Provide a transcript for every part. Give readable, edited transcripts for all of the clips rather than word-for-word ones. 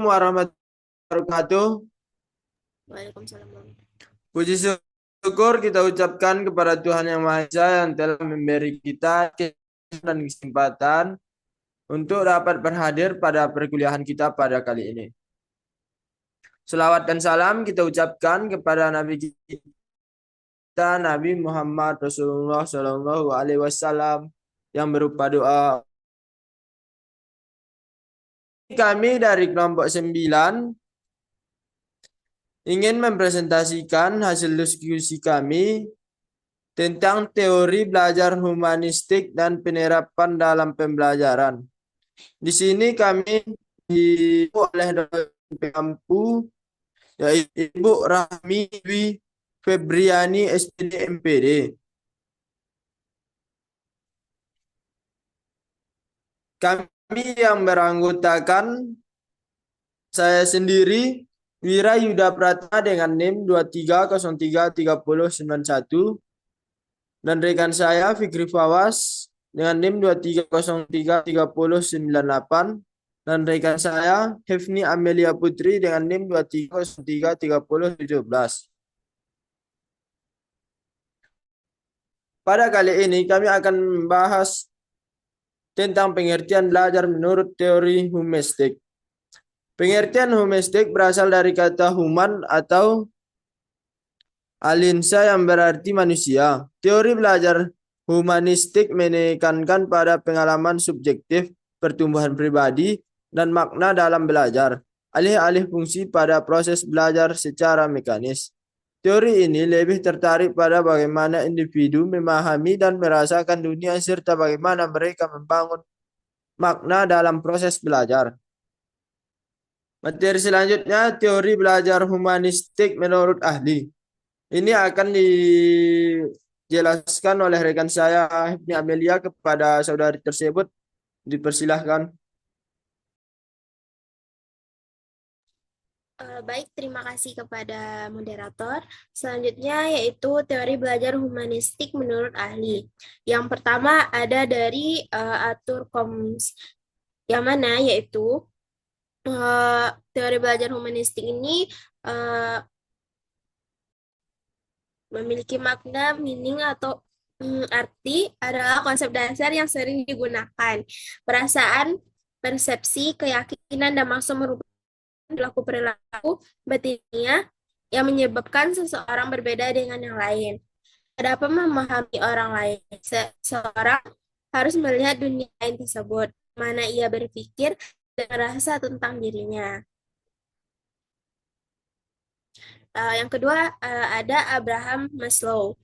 Warahmatullahi wabarakatuh. Waalaikumsalam. Puji syukur kita ucapkan kepada Tuhan Yang Maha Esa yang telah memberi kita dan kesempatan untuk dapat berhadir pada perkuliahan kita pada kali ini. Selawat dan salam kita ucapkan kepada Nabi kita, Nabi Muhammad Rasulullah Shallallahu Alaihi Wasallam yang berupa doa. Kami dari kelompok 9 ingin mempresentasikan hasil diskusi kami tentang teori belajar humanistik dan penerapan dalam pembelajaran. Di sini kami dibantu oleh dosen pengampu yaitu Ibu Rahmi Dwi Febriani SPD MPD. Kami yang beranggotakan saya sendiri Wira Yuda Pratama dengan NIM 23033091 dan rekan saya Fikri Fawas dengan NIM 23033098 dan rekan saya Hefni Amelia Putri dengan NIM 23033017. Pada kali ini kami akan membahas tentang pengertian belajar menurut teori humanistik. Pengertian humanistik berasal dari kata human atau alinsa yang berarti manusia. Teori belajar humanistik menekankan pada pengalaman subjektif, pertumbuhan pribadi, dan makna dalam belajar, alih-alih fungsi pada proses belajar secara mekanis. Teori ini lebih tertarik pada bagaimana individu memahami dan merasakan dunia serta bagaimana mereka membangun makna dalam proses belajar. Materi selanjutnya, teori belajar humanistik menurut ahli. Ini akan dijelaskan oleh rekan saya, Hipni Amelia, kepada saudari tersebut. Dipersilahkan. Baik, terima kasih kepada moderator. Selanjutnya yaitu teori belajar humanistik menurut ahli. Yang pertama ada dari Arthur Combs, yang mana yaitu teori belajar humanistik ini uh, memiliki makna, meaning atau arti adalah konsep dasar yang sering digunakan. Perasaan, persepsi, keyakinan, dan maksud merupakan perilaku batinnya yang menyebabkan seseorang berbeda dengan yang lain. Adapun memahami orang lain, seseorang harus melihat dunia lain tersebut, mana ia berpikir dan merasa tentang dirinya. Yang kedua, ada Abraham Maslow.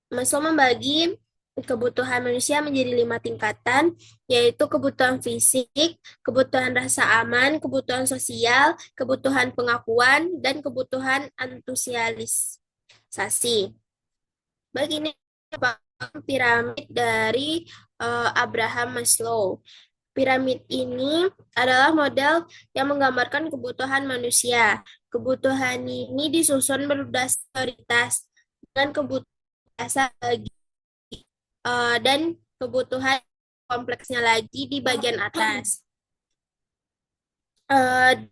Maslow membagi kebutuhan manusia menjadi 5 tingkatan, yaitu kebutuhan fisik, kebutuhan rasa aman, kebutuhan sosial, kebutuhan pengakuan, dan kebutuhan antusialisasi. Baik, ini piramid dari Abraham Maslow. Piramid ini adalah model yang menggambarkan kebutuhan manusia. Kebutuhan ini disusun berdasarkan prioritas dengan kebutuhan dasar bagi dan kebutuhan kompleksnya lagi di bagian atas.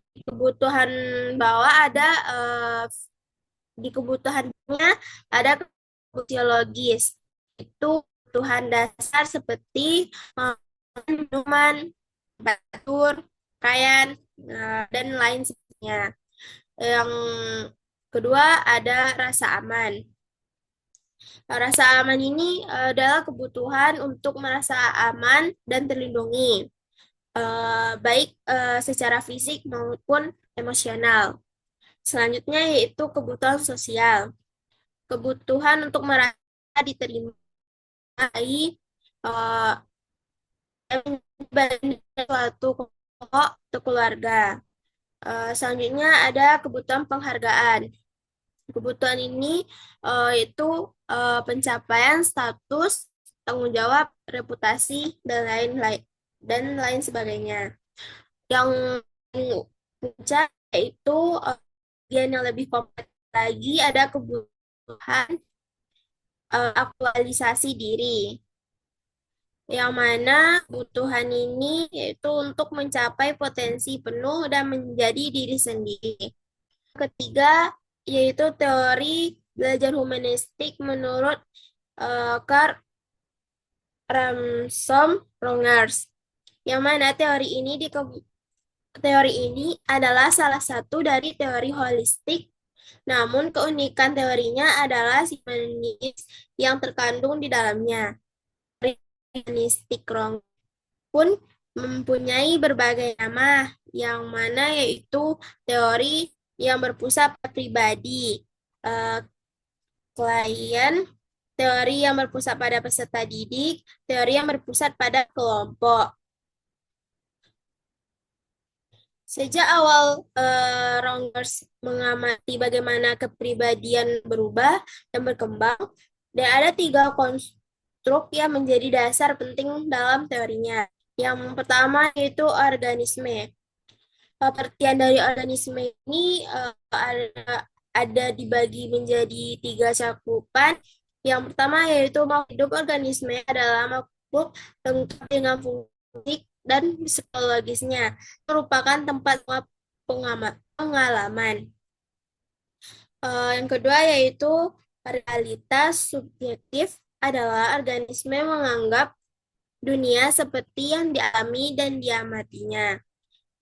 Di kebutuhan bawah ada di kebutuhannya ada fisiologis, itu kebutuhan dasar seperti minuman, batur, pakaian, dan lain sebagainya. Yang kedua ada rasa aman. Rasa aman ini adalah kebutuhan untuk merasa aman dan terlindungi, baik secara fisik maupun emosional. Selanjutnya yaitu kebutuhan sosial. Kebutuhan untuk merasa diterima uh, suatu kelompok atau keluarga. Selanjutnya ada kebutuhan penghargaan. Kebutuhan ini yaitu pencapaian status, tanggung jawab, reputasi, dan lain sebagainya. Yang puncak yaitu yang lebih kompleks lagi ada kebutuhan aktualisasi diri. yang mana kebutuhan ini yaitu untuk mencapai potensi penuh dan menjadi diri sendiri. Ketiga, yaitu teori belajar humanistik menurut Karl Ransom Rogers, yang mana teori ini adalah salah satu dari teori holistik, namun keunikan teorinya adalah simetris yang terkandung di dalamnya. Teori humanistik pun mempunyai berbagai nama, yang mana yaitu teori yang berpusat pada pribadi, eh, klien, teori yang berpusat pada peserta didik, teori yang berpusat pada kelompok. Sejak awal Rogers mengamati bagaimana kepribadian berubah dan berkembang, dan ada tiga konstruk yang menjadi dasar penting dalam teorinya. Yang pertama yaitu organisme. Pengertian dari organisme ini ada dibagi menjadi tiga cakupan. Yang pertama yaitu makhluk hidup. Organisme adalah makhluk lengkap dengan fungsi dan psikologisnya, merupakan tempat pengalaman. Yang kedua yaitu realitas subjektif, adalah organisme menganggap dunia seperti yang dialami dan diamatinya.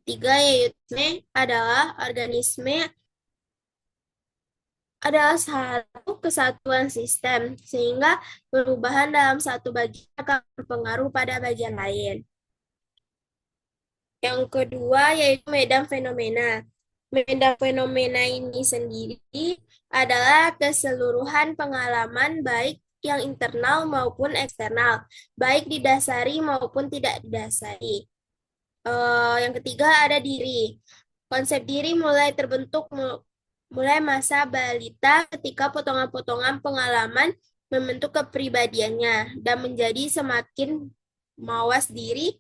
Tiga yaitu adalah organisme adalah satu kesatuan sistem, sehingga perubahan dalam satu bagian akan berpengaruh pada bagian lain. Yang kedua yaitu medan fenomena. Medan fenomena ini sendiri adalah keseluruhan pengalaman baik yang internal maupun eksternal, baik didasari maupun tidak didasari. Yang ketiga ada diri. Konsep diri mulai terbentuk mulai masa balita ketika potongan-potongan pengalaman membentuk kepribadiannya dan menjadi semakin mawas diri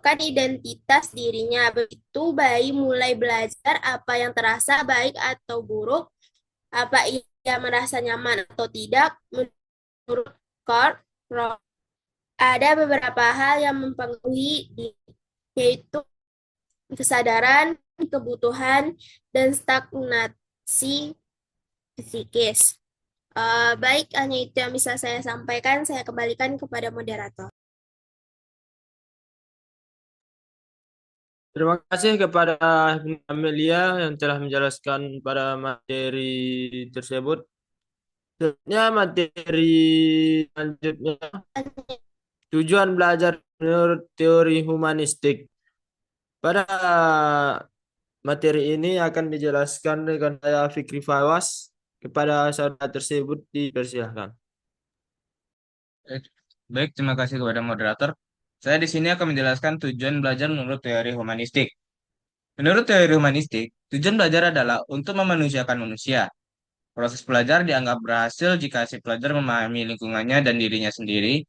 kan identitas dirinya. Begitu bayi mulai belajar apa yang terasa baik atau buruk, apa ia merasa nyaman atau tidak. Menurut Carl Rogers, ada beberapa hal yang mempengaruhi yaitu kesadaran, kebutuhan, dan stagnasi psikis. Baik, hanya itu yang bisa saya sampaikan. Saya kembalikan kepada moderator. Terima kasih kepada Ibu Amelia yang telah menjelaskan pada materi tersebut. Selanjutnya materi selanjutnya tujuan belajar menurut teori humanistik. Pada materi ini akan dijelaskan dengan saya Fikri Fawas. Kepada saudara tersebut dipersilahkan. Baik, terima kasih kepada moderator. Saya di sini akan menjelaskan tujuan belajar menurut teori humanistik. Menurut teori humanistik, tujuan belajar adalah untuk memanusiakan manusia. Proses belajar dianggap berhasil jika si pelajar memahami lingkungannya dan dirinya sendiri.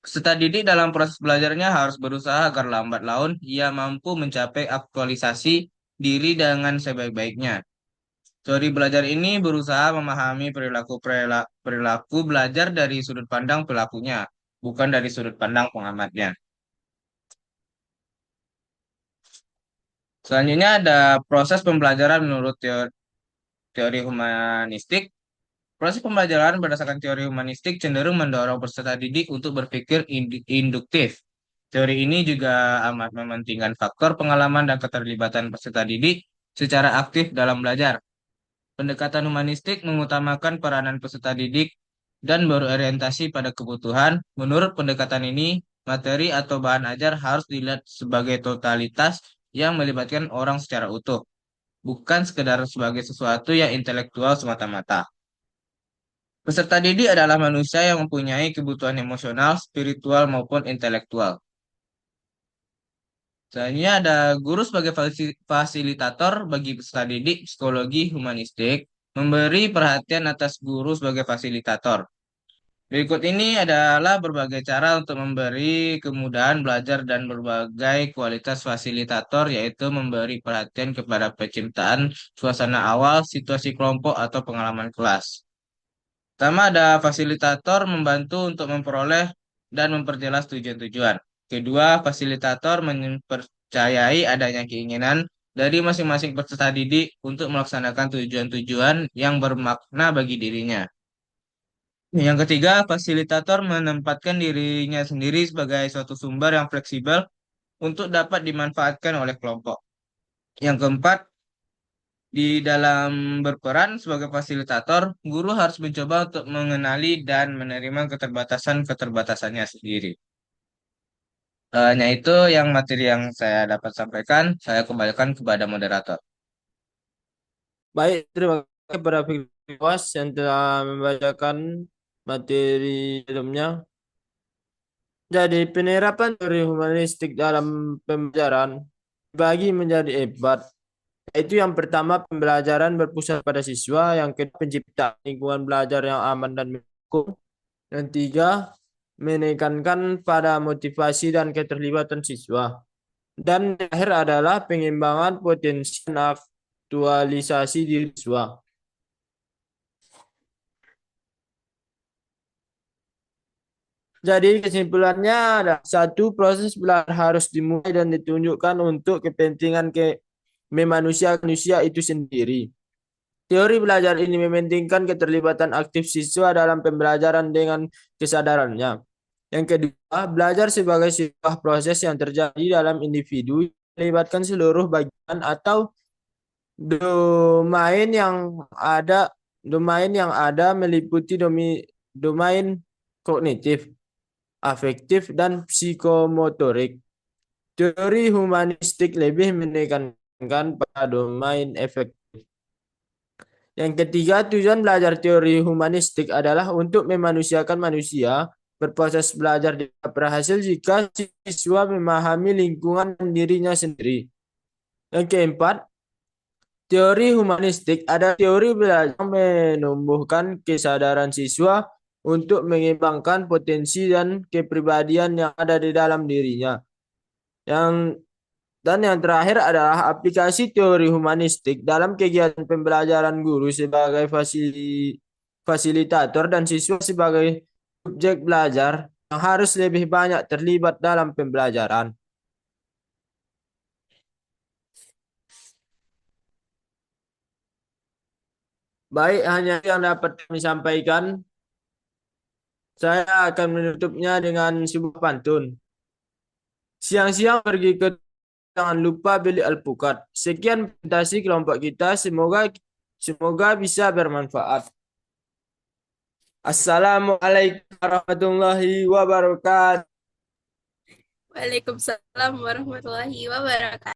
Peserta didik dalam proses belajarnya harus berusaha agar lambat laun ia mampu mencapai aktualisasi diri dengan sebaik-baiknya. Teori belajar ini berusaha memahami perilaku belajar dari sudut pandang pelakunya, bukan dari sudut pandang pengamatnya. Selanjutnya ada proses pembelajaran menurut teori humanistik. Proses pembelajaran berdasarkan teori humanistik cenderung mendorong peserta didik untuk berpikir induktif. Teori ini juga amat mementingkan faktor pengalaman dan keterlibatan peserta didik secara aktif dalam belajar. Pendekatan humanistik mengutamakan peranan peserta didik dan berorientasi pada kebutuhan. Menurut pendekatan ini, materi atau bahan ajar harus dilihat sebagai totalitas yang melibatkan orang secara utuh, bukan sekedar sebagai sesuatu yang intelektual semata-mata. Peserta didik adalah manusia yang mempunyai kebutuhan emosional, spiritual, maupun intelektual. Selanjutnya ada guru sebagai fasilitator bagi peserta didik psikologi humanistik, memberi perhatian atas guru sebagai fasilitator. Berikut ini adalah berbagai cara untuk memberi kemudahan belajar dan berbagai kualitas fasilitator, yaitu memberi perhatian kepada penciptaan suasana awal, situasi kelompok, atau pengalaman kelas. Pertama ada fasilitator membantu untuk memperoleh dan memperjelas tujuan-tujuan. Kedua, fasilitator mempercayai adanya keinginan dari masing-masing peserta didik untuk melaksanakan tujuan-tujuan yang bermakna bagi dirinya. Yang ketiga, fasilitator menempatkan dirinya sendiri sebagai suatu sumber yang fleksibel untuk dapat dimanfaatkan oleh kelompok. Yang keempat, di dalam berperan sebagai fasilitator, guru harus mencoba untuk mengenali dan menerima keterbatasan-keterbatasannya sendiri. Hanya itu yang materi yang saya dapat sampaikan. Saya kembalikan kepada moderator. Baik, terima kasih kepada Fikri yang telah membacakan materi sebelumnya. Jadi, penerapan teori humanistik dalam pembelajaran dibagi menjadi empat. Yaitu yang pertama, pembelajaran berpusat pada siswa. Yang kedua, penciptaan lingkungan belajar yang aman dan mendukung. Yang tiga, menekankan pada motivasi dan keterlibatan siswa. Dan yang terakhir adalah pengembangan potensi dan aktualisasi diri siswa. Jadi kesimpulannya ada satu, proses belajar harus dimulai dan ditunjukkan untuk kepentingan manusia itu sendiri. Teori belajar ini mementingkan keterlibatan aktif siswa dalam pembelajaran dengan kesadarannya. Yang kedua, belajar sebagai sebuah proses yang terjadi dalam individu yang melibatkan seluruh bagian atau domain yang ada meliputi domain kognitif, afektif, dan psikomotorik. Teori humanistik lebih menekankan pada domain efektif. Yang ketiga, tujuan belajar teori humanistik adalah untuk memanusiakan manusia. Berproses belajar dapat berhasil jika siswa memahami lingkungan dan dirinya sendiri. Yang keempat, teori humanistik adalah teori belajar yang menumbuhkan kesadaran siswa untuk mengembangkan potensi dan kepribadian yang ada di dalam dirinya. Yang terakhir adalah aplikasi teori humanistik dalam kegiatan pembelajaran, guru sebagai fasilitator dan siswa sebagai subjek belajar yang harus lebih banyak terlibat dalam pembelajaran. Baik, hanya yang dapat kami sampaikan. Saya akan menutupnya dengan sebuah pantun. Siang-siang pergi ke, jangan lupa beli alpukat. Sekian presentasi kelompok kita. Semoga bisa bermanfaat. Assalamualaikum warahmatullahi wabarakatuh. Waalaikumsalam warahmatullahi wabarakatuh.